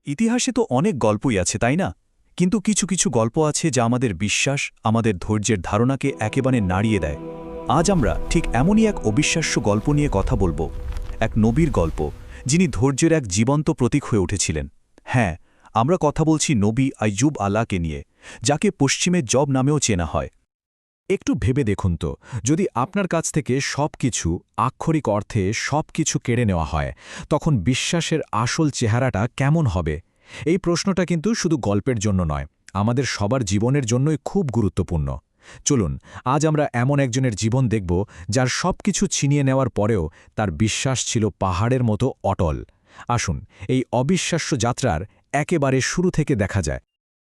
ইতিহাসে তো অনেক গল্পই আছে তাই না? কিন্তু কিছু কিছু গল্প আছে যা আমাদের বিশ্বাস, আমাদের ধৈর্যের ধারণাকে একেবারে নাড়িয়ে দেয়। আজ আমরা ঠিক এমনই এক অবিশ্বাস্য গল্প নিয়ে কথা বলবো। এক নবীর গল্প, যিনি ধৈর্যের এক জীবন্ত প্রতীক হয়ে উঠেছিলেন। হ্যাঁ, আমরা কথা বলছি নবী আইয়ুব আলাহকে নিয়ে, যাকে পশ্চিমে জব নামেও চেনা হয়। একটু ভেবে দেখুন তো, যদি আপনার কাছ থেকে সবকিছু আক্ষরিক অর্থে সবকিছু কেড়ে নেওয়া হয়, তখন বিশ্বাসের আসল চেহারাটা কেমন হবে? এই প্রশ্নটা কিন্তু শুধু গল্পের জন্য নয়, আমাদের সবার জীবনের জন্যই খুব গুরুত্বপূর্ণ। চলুন, আজ আমরা এমন একজনের জীবন দেখব যার সবকিছু ছিনিয়ে নেওয়ার পরেও তার বিশ্বাস ছিল পাহাড়ের মতো অটল। আসুন, এই অবিশ্বাস্য যাত্রার একেবারে শুরু থেকে দেখা যায়।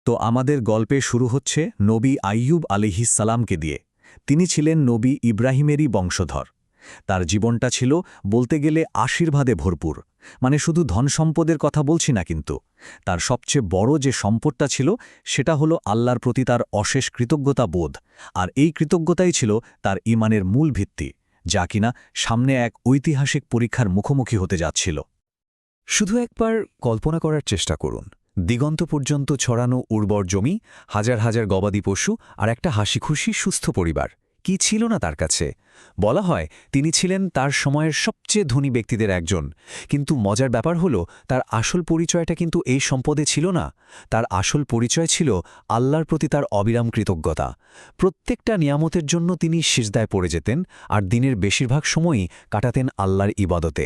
তো আমাদের গল্পে শুরু হচ্ছে নবী আইয়ুব আলাইহিস সালামকে দিয়ে। তিনি ছিলেন নবী ইব্রাহিমেরই বংশধর। তার জীবনটা ছিল বলতে গেলে আশীর্বাদে ভরপুর। মানে শুধু ধনসম্পদের কথা বলছি না, কিন্তু তার সবচেয়ে বড় যে সম্পদটা ছিল সেটা হলো আল্লাহর প্রতি তার অশেষ কৃতজ্ঞতা বোধ। আর এই কৃতজ্ঞতাই ছিল তার ঈমানের মূল ভিত্তি, যা কিনা সামনে এক ঐতিহাসিক পরীক্ষার মুখোমুখি হতে যাচ্ছিল। শুধু একবার কল্পনা করার চেষ্টা করুন, দিগন্ত পর্যন্ত ছড়ানো উর্বর জমি, হাজার হাজার গবাদি পশু আর একটা হাসিখুশি সুস্থ পরিবার। কি ছিল না তার কাছে? বলা হয় তিনি ছিলেন তার সময়ের সবচেয়ে ধনী ব্যক্তিদের একজন। কিন্তু মজার ব্যাপার হলো, তার আসল পরিচয়টা কিন্তু এই সম্পদে ছিল না। তার আসল পরিচয় ছিল আল্লাহর প্রতি তার অবিরাম কৃতজ্ঞতা। প্রত্যেকটা নিয়ামতের জন্য তিনি সিজদায় পড়ে যেতেন, আর দিনের বেশিরভাগ সময়ই কাটাতেন আল্লাহর ইবাদতে।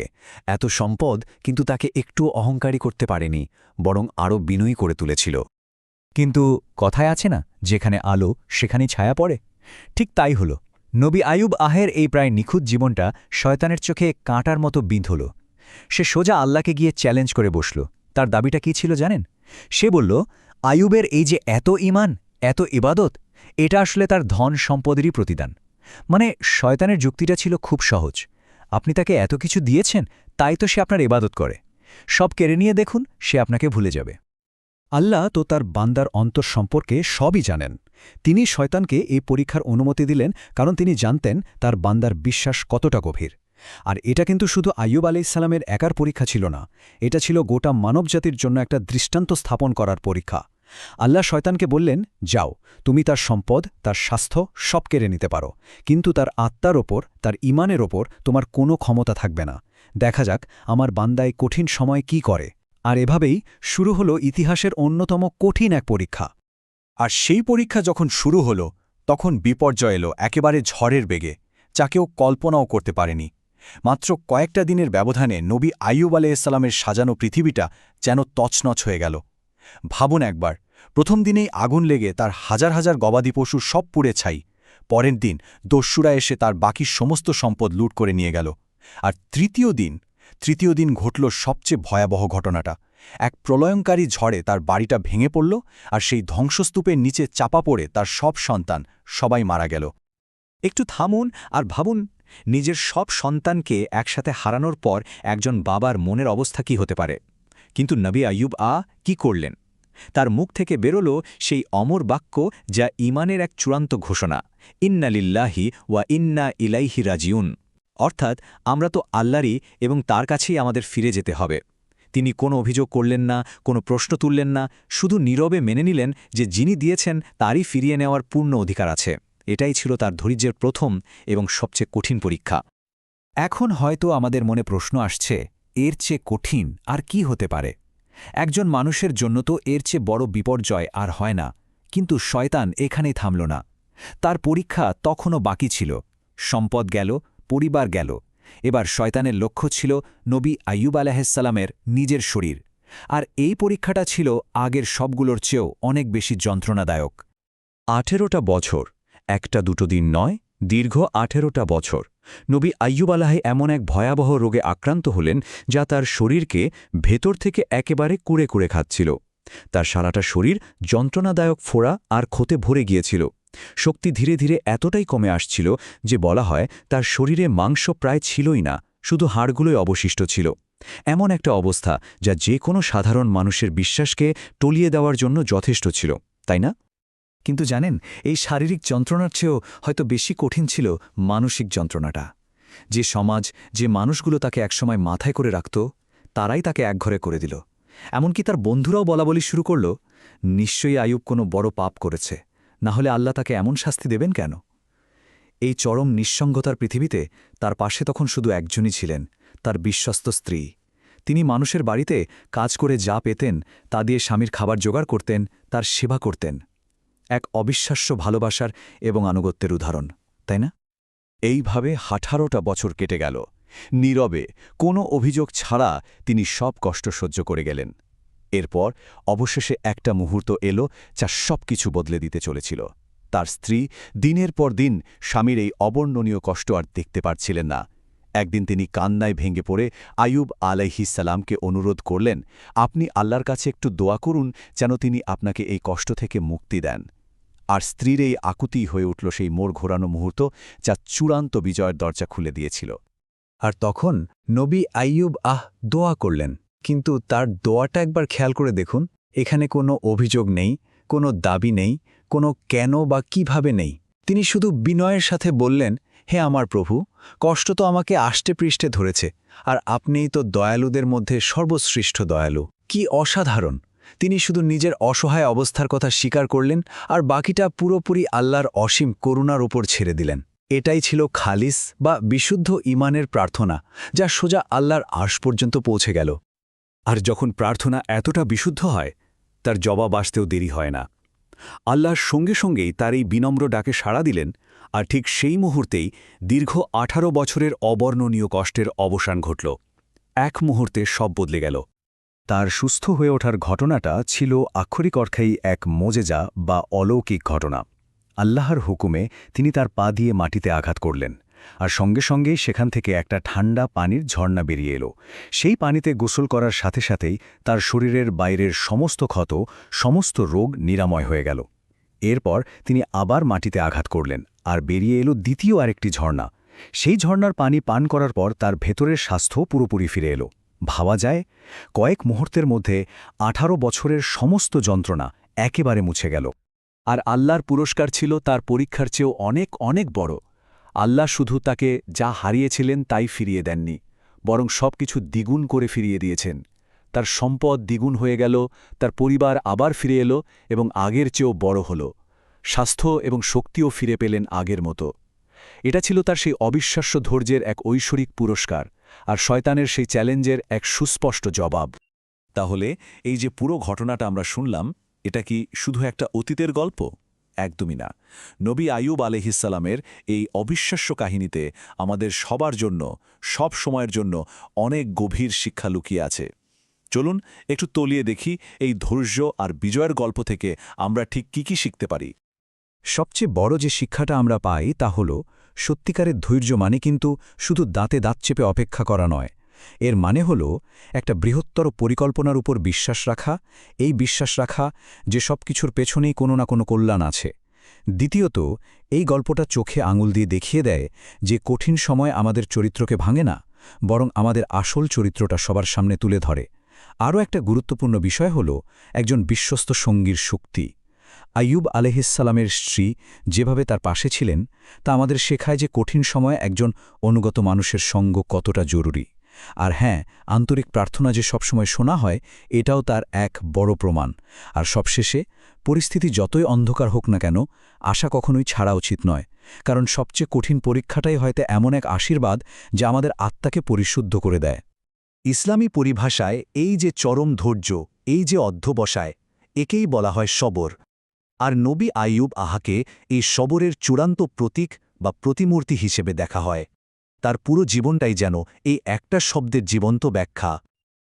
এত সম্পদ কিন্তু তাকে একটু অহংকারী করতে পারেনি, বরং আরও বিনয়ী করে তুলেছিল। কিন্তু কথায় আছে না, যেখানে আলো সেখানেই ছায়া পড়ে। ঠিক তাই হল, নবী আইয়ুব আহের এই প্রায় নিখুঁত জীবনটা শয়তানের চোখে কাঁটার মতো বিঁধল। সে সোজা আল্লাহকে গিয়ে চ্যালেঞ্জ করে বসল। তার দাবিটা কি ছিল জানেন? সে বলল, আইয়ুবের এই যে এত ঈমান, এত ইবাদত, এটা আসলে তার ধন সম্পদেরই প্রতিদান। মানে শয়তানের যুক্তিটা ছিল খুব সহজ। আপনি তাকে এত কিছু দিয়েছেন, তাই তো সে আপনার ইবাদত করে। সব কেড়ে নিয়ে দেখুন, সে আপনাকে ভুলে যাবে। আল্লাহ তো তার বান্দার অন্তর সম্পর্কে সবই জানেন। তিনি শয়তানকে এই পরীক্ষার অনুমতি দিলেন, কারণ তিনি জানতেন তার বান্দার বিশ্বাস কতটা গভীর। আর এটা কিন্তু শুধু আইয়ুব আলাইহিসসালামের একার পরীক্ষা ছিল না, এটা ছিল গোটা মানবজাতির জন্য একটা দৃষ্টান্ত স্থাপন করার পরীক্ষা। আল্লাহ শয়তানকে বললেন, যাও, তুমি তার সম্পদ, তার স্বাস্থ্য সব কেড়ে নিতে পারো, কিন্তু তার আত্মার ওপর, তার ঈমানের ওপর তোমার কোনো ক্ষমতা থাকবে না। দেখা যাক আমার বান্দায় কঠিন সময় কি করে। আর এভাবেই শুরু হলো ইতিহাসের অন্যতম কঠিন এক পরীক্ষা। আর সেই পরীক্ষা যখন শুরু হলো, তখন বিপর্যয় এলো একেবারে ঝড়ের বেগে, যা কেউ কল্পনাও করতে পারেনি। মাত্র কয়েকটা দিনের ব্যবধানে নবী আইয়ুব আলাইহিসসালামের সাজানো পৃথিবীটা যেন তছনছ হয়ে গেল। ভাবুন একবার, প্রথম দিনেই আগুন লেগে তার হাজার হাজার গবাদি পশু সব পুড়ে ছাই। পরের দিন দস্যুরা এসে তার বাকি সমস্ত সম্পদ লুট করে নিয়ে গেল। আর তৃতীয় দিন ঘটল সবচেয়ে ভয়াবহ ঘটনাটা। এক প্রলয়ঙ্কারী ঝড়ে তার বাড়িটা ভেঙে পড়ল, আর সেই ধ্বংসস্তূপের নিচে চাপা পড়ে তার সব সন্তান সবাই মারা গেল। একটু থামুন আর ভাবুন, নিজের সব সন্তানকে একসাথে হারানোর পর একজন বাবার মনের অবস্থা কি হতে পারে। কিন্তু নবী আইয়ুব কি করলেন? তার মুখ থেকে বেরোল সেই অমর বাক্য, যা ঈমানের এক চূড়ান্ত ঘোষণা, ইন্না লিল্লাহি ওয়া ইন্না ইলাইহি রাজিউন। অর্থাৎ আমরা তো আল্লাহরই, এবং তার কাছেই আমাদের ফিরে যেতে হবে। তিনি কোনো অভিযোগ করলেন না, কোনো প্রশ্ন তুললেন না, শুধু নীরবে মেনে নিলেন যে যিনি দিয়েছেন তারই ফিরিয়ে নেওয়ার পূর্ণ অধিকার আছে। এটাই ছিল তার ধৈর্যের প্রথম এবং সবচেয়ে কঠিন পরীক্ষা। এখন হয়তো আমাদের মনে প্রশ্ন আসছে, এর চেয়ে কঠিন আর কি হতে পারে? একজন মানুষের জন্য তো এর চেয়ে বড় বিপর্যয় আর হয় না। কিন্তু শয়তান এখানেই থামল না। তার পরীক্ষা তখনও বাকি ছিল। সম্পদ গেল, পরিবার গেল। এবার শয়তানের লক্ষ্য ছিল নবী আইয়ুব আলাইহিসসালামের নিজের শরীর। আর এই পরীক্ষাটা ছিল আগের সবগুলোর চেয়েও অনেক বেশি যন্ত্রণাদায়ক। 18টা বছর, একটা দুটো দিন নয়, দীর্ঘ 18টা বছর নবী আইয়ুব আলাহি এমন এক ভয়াবহ রোগে আক্রান্ত হলেন, যা তার শরীরকে ভেতর থেকে একেবারে কুড়ে কুড়ে খাচ্ছিল। তার সারাটা শরীর যন্ত্রণাদায়ক ফোড়া আর ক্ষতে ভরে গিয়েছিল। শক্তি ধীরে ধীরে এতটাই কমে আসছিল যে বলা হয় তার শরীরে মাংস প্রায় ছিলই না, শুধু হাড়গুলোই অবশিষ্ট ছিল। এমন একটা অবস্থা যা যে কোনো সাধারণ মানুষের বিশ্বাসকে টলিয়ে দেওয়ার জন্য যথেষ্ট ছিল, তাই না? কিন্তু জানেন, এই শারীরিক যন্ত্রণার চেয়েও হয়তো বেশি কঠিন ছিল মানসিক যন্ত্রণাটা। যে সমাজ, যে মানুষগুলো তাকে একসময় মাথায় করে রাখত, তারাই তাকে একঘরে করে দিল। এমনকি তার বন্ধুরাও বলাবলি শুরু করল, নিশ্চয়ই আইয়ুব কোনো বড় পাপ করেছে, না হলে আল্লাহ তাকে এমন শাস্তি দেবেন কেন? এই চরম নিঃসঙ্গতার পৃথিবীতে তার পাশে তখন শুধু একজনই ছিলেন, তার বিশ্বস্ত স্ত্রী। তিনি মানুষের বাড়িতে কাজ করে যা পেতেন তা দিয়ে স্বামীর খাবার জোগাড় করতেন, তার সেবা করতেন। এক অবিশ্বাস্য ভালোবাসার এবং আনুগত্যের উদাহরণ, তাই না? এইভাবে 18টা বছর কেটে গেল। নীরবে, কোনো অভিযোগ ছাড়া তিনি সব কষ্ট সহ্য করে গেলেন। এরপর অবশেষে একটা মুহূর্ত এলো যা সবকিছু বদলে দিতে চলেছিল। তার স্ত্রী দিনের পর দিন স্বামীর এই অবর্ণনীয় কষ্ট আর দেখতে পারছিলেন না। একদিন তিনি কান্নায় ভেঙে পড়ে আইয়ুব আলাইহিসসালামকে অনুরোধ করলেন, আপনি আল্লাহর কাছে একটু দোয়া করুন যেন তিনি আপনাকে এই কষ্ট থেকে মুক্তি দেন। আর স্ত্রীর এই আকুতি হয়ে উঠল সেই মোড় ঘোরানো মুহূর্ত যা চূড়ান্ত বিজয়ের দরজা খুলে দিয়েছিল। আর তখন নবী আইয়ুব দোয়া করলেন, কিন্তু তার দোয়াটা একবার খেয়াল করে দেখুন, এখানে কোনো অভিযোগ নেই, কোনো দাবি নেই, কোনো কেন বা কিভাবে নেই। তিনি শুধু বিনয়ের সাথে বললেন, হে আমার প্রভু, কষ্ট তো আমাকে আষ্টে পৃষ্ঠে ধরেছে, আর আপনিই তো দয়ালুদের মধ্যে সর্বশ্রেষ্ঠ দয়ালু। কি অসাধারণ! তিনি শুধু নিজের অসহায় অবস্থার কথা স্বীকার করলেন আর বাকিটা পুরোপুরি আল্লাহর অসীম করুণার ওপর ছেড়ে দিলেন। এটাই ছিল খালিস বা বিশুদ্ধ ঈমানের প্রার্থনা, যা সোজা আল্লাহর আরশ পর্যন্ত পৌঁছে গেল। আর যখন প্রার্থনা এতটা বিশুদ্ধ হয়, তার জবাব আসতেও দেরি হয় না। আল্লাহর সঙ্গে সঙ্গেই তার এই বিনম্র ডাকে সাড়া দিলেন, আর ঠিক সেই মুহূর্তেই দীর্ঘ 18 বছরের অবর্ণনীয় কষ্টের অবসান ঘটল। এক মুহূর্তে সব বদলে গেল। তার সুস্থ হয়ে ওঠার ঘটনাটা ছিল আক্ষরিক অর্থেই এক মোজেজা বা অলৌকিক ঘটনা। আল্লাহর হুকুমে তিনি তার পা দিয়ে মাটিতে আঘাত করলেন, আর সঙ্গে সঙ্গেই সেখান থেকে একটা ঠান্ডা পানির ঝর্ণা বেরিয়ে এলো। সেই পানিতে গোসল করার সাথে সাথেই তার শরীরের বাইরের সমস্ত ক্ষত, সমস্ত রোগ নিরাময় হয়ে গেল। এরপর তিনি আবার মাটিতে আঘাত করলেন, আর বেরিয়ে এলো দ্বিতীয় আরেকটি ঝর্ণা। সেই ঝর্ণার পানি পান করার পর তার ভেতরের স্বাস্থ্য পুরোপুরি ফিরে এলো। ভাবা যায়, কয়েক মুহূর্তের মধ্যে 18 বছরের সমস্ত যন্ত্রণা একেবারে মুছে গেল। আর আল্লাহর পুরস্কার ছিল তার পরীক্ষার চেয়েও অনেক অনেক বড়। আল্লাহ শুধু তাকে যা হারিয়েছিলেন তাই ফিরিয়ে দেননি, বরং সবকিছু দ্বিগুণ করে ফিরিয়ে দিয়েছেন। তার সম্পদ দ্বিগুণ হয়ে গেল, তার পরিবার আবার ফিরে এলো এবং আগের চেয়েও বড় হল। স্বাস্থ্য এবং শক্তিও ফিরে পেলেন আগের মতো। এটা ছিল তার সেই অবিশ্বাস্য ধৈর্যের এক ঐশ্বরিক পুরস্কার, আর শয়তানের সেই চ্যালেঞ্জের এক সুস্পষ্ট জবাব। তাহলে এই যে পুরো ঘটনাটা আমরা শুনলাম, এটা কি শুধু একটা অতীতের গল্প? একদমই না। নবী আইয়ুব আলাইহিসসালামের এই অবিশ্বাস্য কাহিনীতে আমাদের সবার জন্য, সব সময়ের জন্য অনেক গভীর শিক্ষা লুকিয়ে আছে। চলুন একটু তলিয়ে দেখি এই ধৈর্য আর বিজয়ের গল্প থেকে আমরা ঠিক কি শিখতে পারি। সবচেয়ে বড় যে শিক্ষাটা আমরা পাই তা হল, সত্যিকারের ধৈর্য মানে কিন্তু শুধু দাঁতে দাঁত চেপে অপেক্ষা করা নয়। এর মানে হল একটা বৃহত্তর পরিকল্পনার উপর বিশ্বাস রাখা, এই বিশ্বাস রাখা যে সব কিছুর পেছনেই কোনো না কোনো কল্যাণ আছে। দ্বিতীয়ত, এই গল্পটা চোখে আঙুল দিয়ে দেখিয়ে দেয় যে কঠিন সময় আমাদের চরিত্রকে ভাঙে না, বরং আমাদের আসল চরিত্রটা সবার সামনে তুলে ধরে। আরও একটা গুরুত্বপূর্ণ বিষয় হল একজন বিশ্বস্ত সঙ্গীর শক্তি। আইয়ুব আলাইহিসসালামের স্ত্রী যেভাবে তার পাশে ছিলেন, তা আমাদের শেখায় যে কঠিন সময়ে একজন অনুগত মানুষের সঙ্গ কতটা জরুরি। আর হ্যাঁ, আন্তরিক প্রার্থনা যে সবসময় শোনা হয়, এটাও তার এক বড় প্রমাণ। আর সবশেষে, পরিস্থিতি যতই অন্ধকার হোক না কেন, আশা কখনোই ছাড়া উচিত নয়, কারণ সবচেয়ে কঠিন পরীক্ষাটাই হয়তো এমন এক আশীর্বাদ যা আমাদের আত্মাকে পরিশুদ্ধ করে দেয়। ইসলামী পরিভাষায় এই যে চরম ধৈর্য, এই যে অধ্যবসায়, একেই বলা হয় সবর। আর নবী আইয়ুব আহাকে এই সবরের চূড়ান্ত প্রতীক বা প্রতিমূর্তি হিসেবে দেখা হয়। তার পুরো জীবনটাই যেন এই একটা শব্দের জীবন্ত ব্যাখ্যা।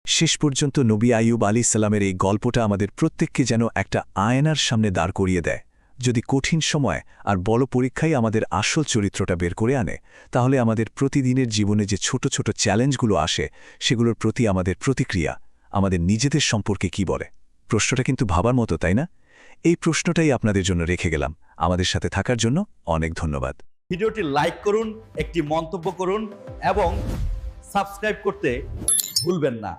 শেষ পর্যন্ত নবী আইয়ুব আলাইহিসসালামের এই গল্পটা আমাদের প্রত্যেককে যেন একটা আয়নার সামনে দাঁড় করিয়ে দেয়। যদি কঠিন সময় আর বড় পরীক্ষাই আমাদের আসল চরিত্রটা বের করে আনে, তাহলে আমাদের প্রতিদিনের জীবনে যে ছোট ছোট চ্যালেঞ্জগুলো আসে, সেগুলোর প্রতি আমাদের প্রতিক্রিয়া আমাদের নিজেদের সম্পর্কে কি বলে? প্রশ্নটা কিন্তু ভাবার মতো, তাই না? এই প্রশ্নটাই আপনাদের জন্য রেখে গেলাম। আমাদের সাথে থাকার জন্য অনেক ধন্যবাদ। ভিডিওটি লাইক করুন, একটি মন্তব্য করুন এবং সাবস্ক্রাইব করতে ভুলবেন না।